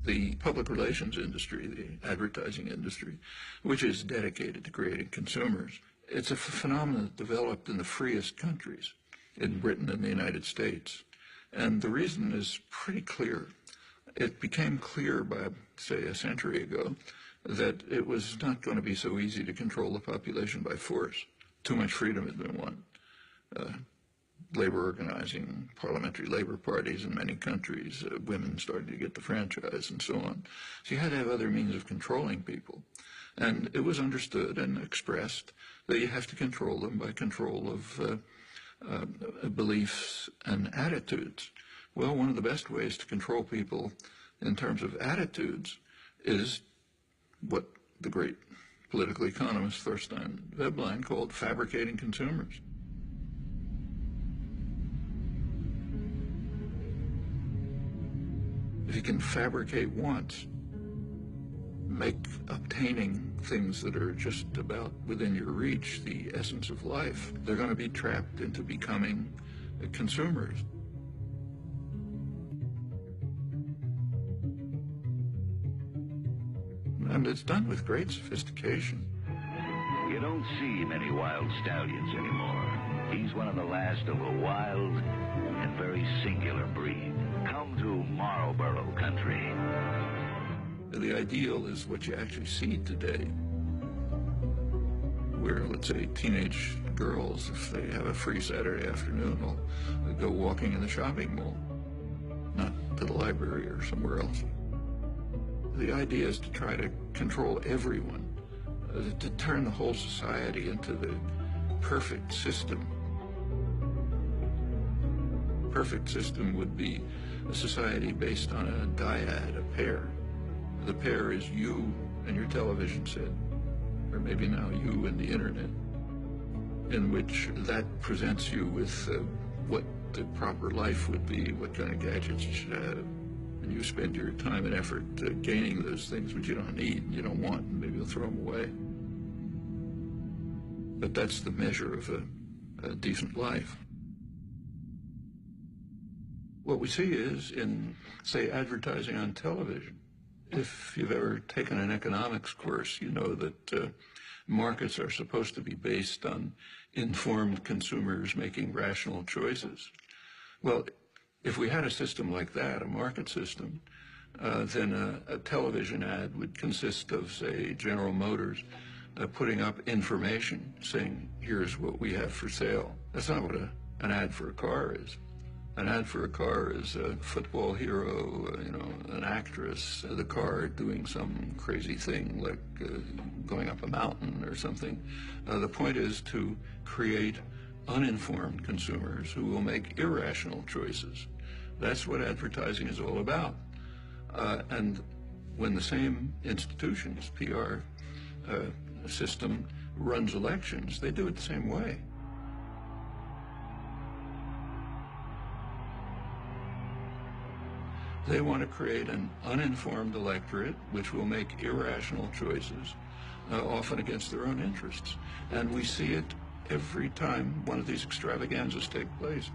The public relations industry, the advertising industry, which is dedicated to creating consumers, it's a phenomenon that developed in the freest countries, in Britain and the United States. And the reason is pretty clear. It became clear by, say, a century ago that it was not going to be so easy to control the population by force. Too much freedom had been won. Labor organizing, parliamentary labor parties in many countries, women started to get the franchise and so on. So you had to have other means of controlling people. And it was understood and expressed that you have to control them by control of beliefs and attitudes. Well, one of the best ways to control people in terms of attitudes is what the great political economist Thorstein Veblen called fabricating consumers. If you can fabricate wants, make obtaining things that are just about within your reach the essence of life, they're going to be trapped into becoming consumers. And it's done with great sophistication. You don't see many wild stallions anymore. He's one of the last of a wild and very singular breed. Come to Marlboro country. The ideal is what you actually see today, where, let's say, teenage girls, if they have a free Saturday afternoon, will go walking in the shopping mall, not to the library or somewhere else. The idea is to try to control everyone, to turn the whole society into the perfect system. Perfect system would be a society based on a dyad, a pair. The pair is you and your television set, or maybe now you and the internet, in which that presents you with what the proper life would be, what kind of gadgets you should have. And you spend your time and effort gaining those things which you don't need and you don't want, and maybe you'll throw them away. But that's the measure of a decent life. What we see is in, say, advertising on television. If you've ever taken an economics course, you know that markets are supposed to be based on informed consumers making rational choices. Well, if we had a system like that, a market system, then a television ad would consist of, say, General Motors putting up information saying, here's what we have for sale. That's not what an ad for a car is. An ad for a car is a football hero, an actress, the car doing some crazy thing like going up a mountain or something. The point is to create uninformed consumers who will make irrational choices. That's what advertising is all about. And when the same institutions, PR system, runs elections, they do it the same way. They want to create an uninformed electorate which will make irrational choices, often against their own interests. And we see it every time one of these extravaganzas take place.